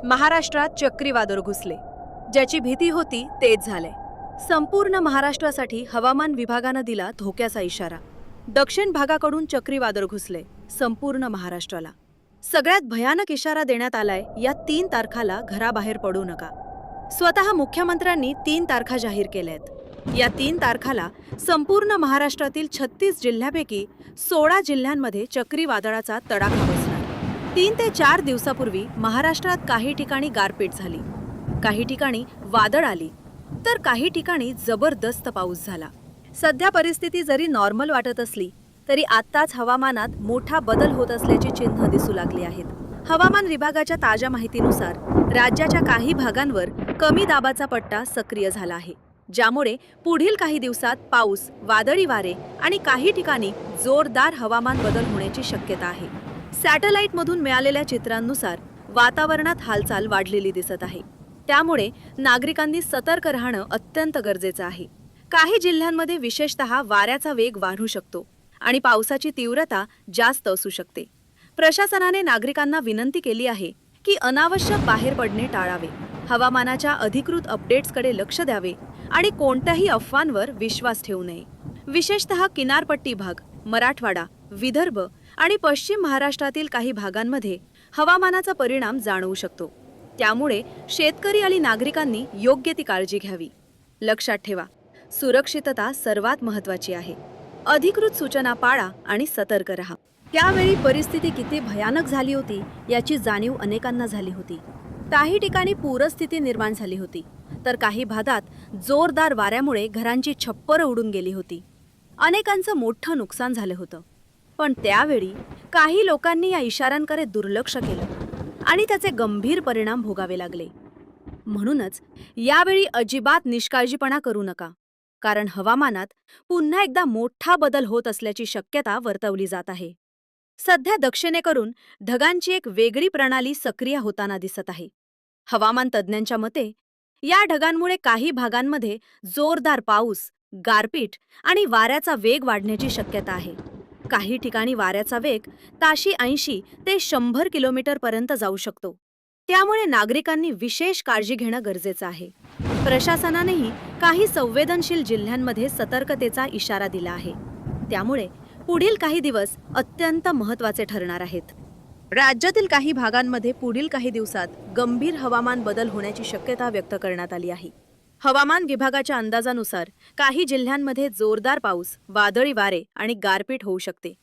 महाराष्ट्रात चक्रीवादळ घुसले. ज्याची भीती होती तेच झाले. संपूर्ण महाराष्ट्रासाठी हवामान विभागानं दिला धोक्याचा इशारा. दक्षिण भागाकडून चक्रीवादळ घुसले संपूर्ण महाराष्ट्राला. सगळ्यात भयानक इशारा देण्यात आलाय या 3 तारखाला घराबाहेर पडू नका. स्वतः मुख्यमंत्र्यांनी 3 तारखा जाहीर केल्यात. या 3 तारखाला संपूर्ण महाराष्ट्रातील 36 जिल्ह्यापैकी 16 जिल्ह्यांमध्ये चक्रीवादळाचा तडाखा बसणार. 3 ते 4 दिवसापूर्वी महाराष्ट्रात काही ठिकाणी गारपीट झाली, काही ठिकाणी वादळ आली, तर काही ठिकाणी जबरदस्त पाऊस झाला. सध्या परिस्थिती जरी नॉर्मल वाटत असली तरी आत्ताच हवामानात मोठा बदल होत असल्याची चिन्ह दिसू लागली आहेत. हवामान विभागाच्या ताज्या माहितीनुसार राज्याच्या काही भागांवर कमी दाबाचा पट्टा सक्रिय झाला आहे, ज्यामुळे पुढील काही दिवसात पाऊस, वादळी वारे आणि काही ठिकाणी जोरदार हवामान बदल होण्याची शक्यता आहे. सॅटेलाइटमधून मिळालेल्या चित्रांनुसार वातावरणात हालचाल वाढलेली दिसत आहे. त्यामुळे नागरिकांनी सतर्क राहणं अत्यंत गरजेचं आहे. काही जिल्ह्यांमध्ये विशेषतः वाऱ्याचा वेग वाढू शकतो आणि पावसाची तीव्रता जास्त असू शकते. प्रशासनाने नागरिकांना विनंती केली आहे की अनावश्यक बाहेर पडणे टाळावे, हवामानाच्या अधिकृत अपडेट्सकडे लक्ष द्यावे आणि कोणत्याही अफवांवर विश्वास ठेवू नये. विशेषतः किनारपट्टी भाग, मराठवाडा, विदर्भ आणि पश्चिम महाराष्ट्रातील काही भागांमध्ये हवामानाचा परिणाम जाणवू शकतो. त्यामुळे शेतकरी आणि नागरिकांनी योग्य ती काळजी घ्यावी. लक्षात ठेवा, सुरक्षितता सर्वात महत्त्वाची आहे. अधिकृत सूचना पाळा आणि सतर्क राहा. त्यावेळी परिस्थिती किती भयानक झाली होती याची जाणीव अनेकांना झाली होती. काही ठिकाणी पूरस्थिती निर्माण झाली होती, तर काही भागात जोरदार वाऱ्यामुळे घरांची छप्परं उडून गेली होती. अनेकांचं मोठं नुकसान झालं होतं. पण त्यावेळी काही लोकांनी या इशाऱ्यांकडे दुर्लक्ष केलं आणि त्याचे गंभीर परिणाम भोगावे लागले. म्हणूनच यावेळी अजिबात निष्काळजीपणा करू नका, कारण हवामानात पुन्हा एकदा मोठा बदल होत असल्याची शक्यता वर्तवली जात आहे. सध्या दक्षिणेकडून ढगांची एक वेगळी प्रणाली सक्रिय होताना दिसत आहे. हवामान तज्ज्ञांच्या मते या ढगांमुळे काही भागांमध्ये जोरदार पाऊस, गारपीट आणि वाऱ्याचा वेग वाढण्याची शक्यता आहे. काही ठिकाणी वाऱ्याचा वेग ताशी 80 ते 100 किलोमीटरपर्यंत जाऊ शकतो. त्यामुळे नागरिकांनी विशेष काळजी घेणं गरजेचं आहे. प्रशासनानेही काही संवेदनशील जिल्ह्यांमध्ये सतर्कतेचा इशारा दिला आहे. त्यामुळे पुढील काही दिवस अत्यंत महत्त्वाचे ठरणार आहेत. राज्यातील काही भागांमध्ये पुढील काही दिवसात गंभीर हवामान बदल होण्याची शक्यता व्यक्त करण्यात आली आहे. हवामान विभागाच्या अंदाजानुसार काही जिल्ह्यांमध्ये जोरदार पाऊस, वादळी वारे आणि गारपीट होऊ शकते.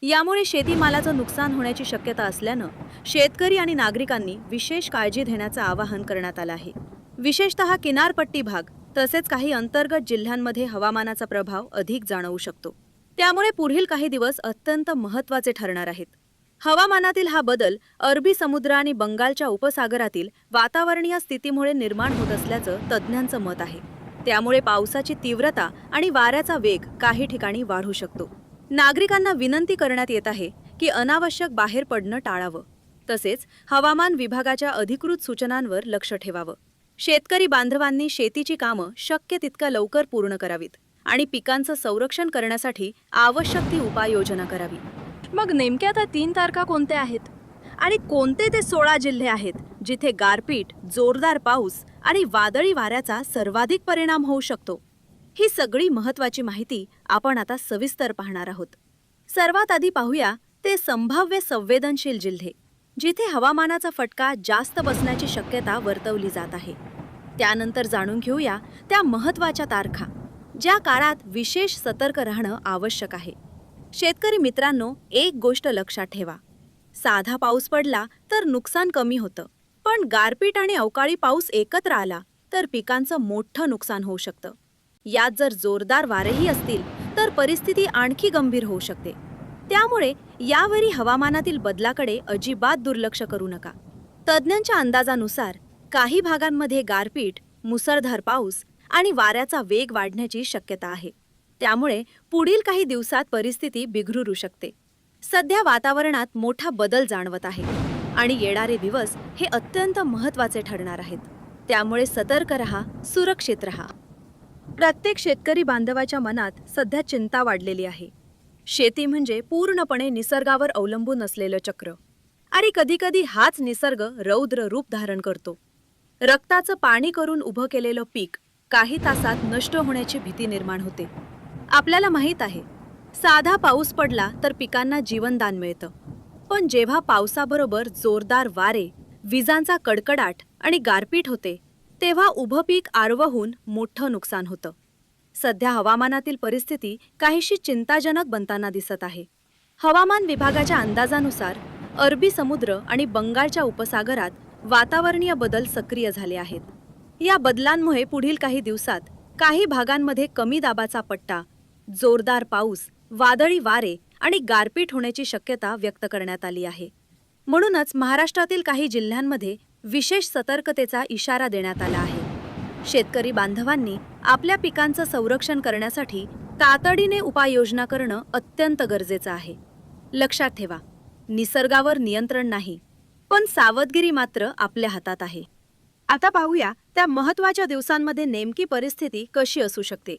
यामुळे शेतीमालाचं नुकसान होण्याची शक्यता असल्यानं शेतकरी आणि नागरिकांनी विशेष काळजी घेण्याचं आवाहन करण्यात आलं आहे. विशेषतः किनारपट्टी भाग तसेच काही अंतर्गत जिल्ह्यांमध्ये हवामानाचा प्रभाव अधिक जाणवू शकतो. त्यामुळे पुढील काही दिवस अत्यंत महत्त्वाचे ठरणार आहेत. हवामानातील हा बदल अरबी समुद्र आणि बंगालच्या उपसागरातील वातावरणीय स्थितीमुळे निर्माण होत असल्याचं तज्ज्ञांचं मत आहे. त्यामुळे पावसाची तीव्रता आणि वाऱ्याचा वेग काही ठिकाणी वाढू शकतो. नागरिकांना विनंती करण्यात येत आहे की अनावश्यक बाहेर पडणं टाळावं, तसेच हवामान विभागाच्या अधिकृत सूचनांवर लक्ष ठेवावं. शेतकरी बांधवांनी शेतीची कामं शक्य तितक्या लवकर पूर्ण करावीत आणि पिकांचं संरक्षण करण्यासाठी आवश्यक ती उपाययोजना करावी. मग नेमक्या आता 3 तारखा कोणत्या आहेत आणि कोणते ते 16 जिल्हे आहेत जिथे गारपीट, जोरदार पाऊस आणि वादळी वाऱ्याचा सर्वाधिक परिणाम होऊ शकतो? ही सगळी महत्त्वाची माहिती आपण आता सविस्तर पाहणार आहोत. सर्वात आधी पाहूया ते संभाव्य संवेदनशील जिल्हे, जिथे हवामानाचा फटका जास्त बसण्याची शक्यता वर्तवली जात आहे. त्यानंतर जाणून घेऊया त्या महत्त्वाच्या तारखा, ज्या काळात विशेष सतर्क राहणं आवश्यक आहे. शेतकरी मित्रांनो, एक गोष्ट लक्षात ठेवा. साधा पाऊस पडला तर नुकसान कमी होतं, पण गारपीट आणि अवकाळी पाऊस एकत्र आला तर पिकांचं मोठं नुकसान होऊ शकतं. यात जर जोरदार वारेही असतील तर परिस्थिती आणखी गंभीर होऊ शकते. त्यामुळे यावेळी हवामानातील बदलाकडे अजिबात दुर्लक्ष करू नका. तज्ज्ञांच्या अंदाजानुसार काही भागांमध्ये गारपीट, मुसळधार पाऊस आणि वाऱ्याचा वेग वाढण्याची शक्यता आहे. त्यामुळे पुढील काही दिवसात परिस्थिती बिघडू शकते. सध्या वातावरणात मोठा बदल जाणवत आहे आणि येणारे दिवस हे अत्यंत महत्त्वाचे ठरणार आहेत. त्यामुळे सतर्क रहा, सुरक्षित रहा. प्रत्येक शेतकरी बांधवाच्या मनात सध्या चिंता वाढलेली आहे. शेती म्हणजे पूर्णपणे निसर्गावर अवलंबून असलेलं चक्र आणि कधीकधी हाच निसर्ग रौद्र रूप धारण करतो. रक्ताचं पाणी करून उभं केलेलं पीक काही तासात नष्ट होण्याची भीती निर्माण होते. आपल्याला माहीत आहे, साधा पाऊस पडला तर पिकांना जीवनदान मिळतं, पण जेव्हा पावसाबरोबर जोरदार वारे, विजांचा कडकडाट आणि गारपीट होते, तेव्हा उभं पीक आडवं होऊन मोठं नुकसान होतं. सध्या हवामानातील परिस्थिती काहीशी चिंताजनक बनताना दिसत आहे. हवामान विभागाच्या अंदाजानुसार अरबी समुद्र आणि बंगालच्या उपसागरात वातावरणीय बदल सक्रिय झाले आहेत. या बदलांमुळे पुढील काही दिवसात काही भागांमध्ये कमी दाबाचा पट्टा, जोरदार पाऊस, वादळी वारे आणि गारपीट होण्याची शक्यता व्यक्त करण्यात आली आहे. म्हणूनच महाराष्ट्रातील काही जिल्ह्यांमध्ये विशेष सतर्कतेचा इशारा देण्यात आला आहे. शेतकरी बांधवांनी आपल्या पिकांचं संरक्षण करण्यासाठी तातडीने उपाययोजना करणं अत्यंत गरजेचं आहे. लक्षात ठेवा, निसर्गावर नियंत्रण नाही, पण सावधगिरी मात्र आपल्या हातात आहे. आता पाहूया त्या महत्त्वाच्या दिवसांमध्ये नेमकी परिस्थिती कशी असू शकते.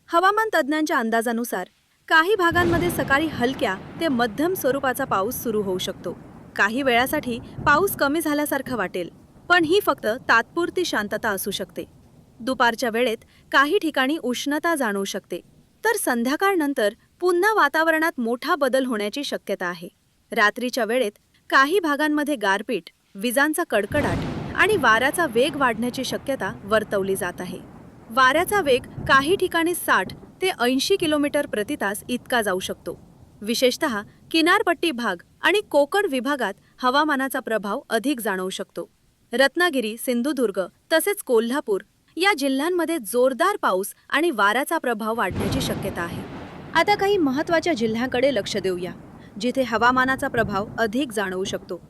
हवामान तज्ज्ञांच्या अंदाजानुसार काही भागांमध्ये सकाळी हलक्या ते मध्यम स्वरूपाचा पाऊस सुरू होऊ शकतो. काही वेळासाठी पाऊस कमी झाल्यासारखं वाटेल, पण ही फक्त तात्पुरती शांतता असू शकते. दुपारच्या वेळेत काही ठिकाणी उष्णता जाणवू शकते, तर संध्याकाळनंतर पुन्हा वातावरणात मोठा बदल होण्याची शक्यता आहे. रात्रीच्या वेळेत काही भागांमध्ये गारपीट, विजांचा कडकडाट आणि वाऱ्याचा वेग वाढण्याची शक्यता वर्तवली जात आहे. वाऱ्याचा वेग काही ठिकाणी 60 ते 80 किलोमीटर प्रति तास इतका जाऊ शकतो. विशेषतः किनारपट्टी भाग आणि कोकण विभागात हवामानाचा प्रभाव अधिक जाणवू शकतो. रत्नागिरी, सिंधुदुर्ग तसेच कोल्हापूर या जिल्ह्यांमध्ये जोरदार पाऊस आणि वाऱ्याचा प्रभाव वाढण्याची शक्यता आहे. आता काही महत्त्वाच्या जिल्ह्यांकडे लक्ष देऊया, जिथे हवामानाचा प्रभाव अधिक जाणवू शकतो.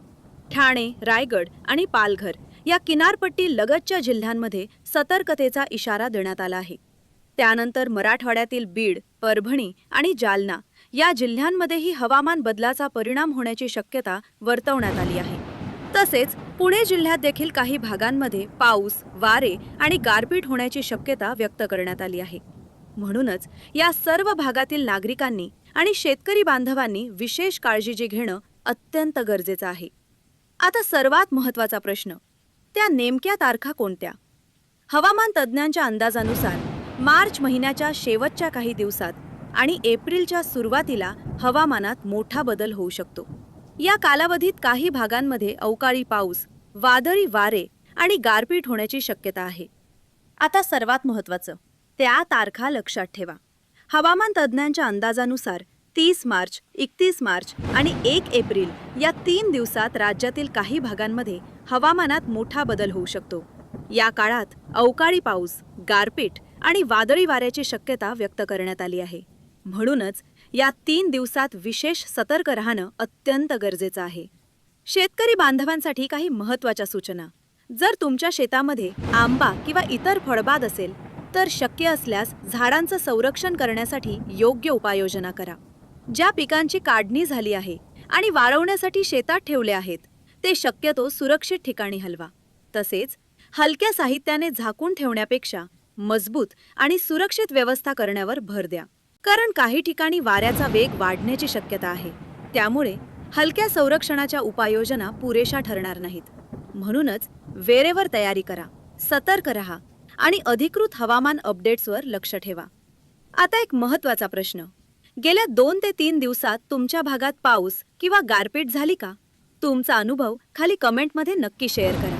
ठाणे, रायगड आणि पालघर या किनारपट्टी लगतच्या जिल्ह्यांमध्ये सतर्कतेचा इशारा देण्यात आला आहे. त्यानंतर मराठवाड्यातील बीड, परभणी आणि जालना या जिल्ह्यांमध्येही हवामान बदलाचा परिणाम होण्याची शक्यता वर्तवण्यात आली आहे. तसेच पुणे जिल्ह्यात देखील काही भागांमध्ये पाऊस, वारे आणि गारपीट होण्याची शक्यता व्यक्त करण्यात आली आहे. म्हणूनच या सर्व भागातील नागरिकांनी आणि शेतकरी बांधवांनी विशेष काळजी घेणं अत्यंत गरजेचं आहे. आता सर्वात महत्त्वाचा प्रश्न, त्या नेमक्या तारखा कोणत्या? हवामान तज्ज्ञांच्या अंदाजानुसार मार्च महिन्याच्या शेवटच्या काही दिवसात आणि एप्रिलच्या सुरुवातीला हवामानात मोठा बदल होऊ शकतो. या कालावधीत काही भागांमध्ये अवकाळी पाऊस, वादळी वारे आणि गारपीट होण्याची शक्यता आहे. आता सर्वात महत्त्वाचं, त्या तारखा लक्षात ठेवा. हवामान तज्ज्ञांच्या अंदाजानुसार 30 मार्च, 31 मार्च आणि 1 एप्रिल या 3 दिवसात राज्यातील काही भागांमध्ये हवामानात मोठा बदल होऊ शकतो. या काळात अवकाळी पाऊस, गारपीट आणि वादळी वाऱ्याची शक्यता व्यक्त करण्यात आली आहे. म्हणूनच या 3 दिवसात विशेष सतर्क राहणं अत्यंत गरजेचं आहे. शेतकरी बांधवांसाठी काही महत्त्वाच्या सूचना. जर तुमच्या शेतामध्ये आंबा किंवा इतर फळबाग असेल तर शक्य असल्यास झाडांचं संरक्षण करण्यासाठी योग्य उपाययोजना करा. ज्या पिकांची काढणी झाली आहे आणि वाळवण्यासाठी शेतात ठेवले आहेत ते शक्यतो सुरक्षित ठिकाणी हलवा. तसेच हलक्या साहित्याने झाकून ठेवण्यापेक्षा मजबूत आणि सुरक्षित व्यवस्था करण्यावर भर द्या, कारण काही ठिकाणी वाऱ्याचा वेग वाढण्याची शक्यता आहे. त्यामुळे हलक्या संरक्षणाच्या उपाययोजना पुरेशा ठरणार नाहीत. म्हणूनच वेळेवर तयारी करा, सतर्क रहा आणि अधिकृत हवामान अपडेट्सवर लक्ष ठेवा. आता एक महत्त्वाचा प्रश्न, गेल्या 2 ते 3 दिवसात तुमच्या भागात पाऊस किंवा गारपीट झाली का? तुमचा अनुभव खाली कमेंटमध्ये नक्की शेअर करा.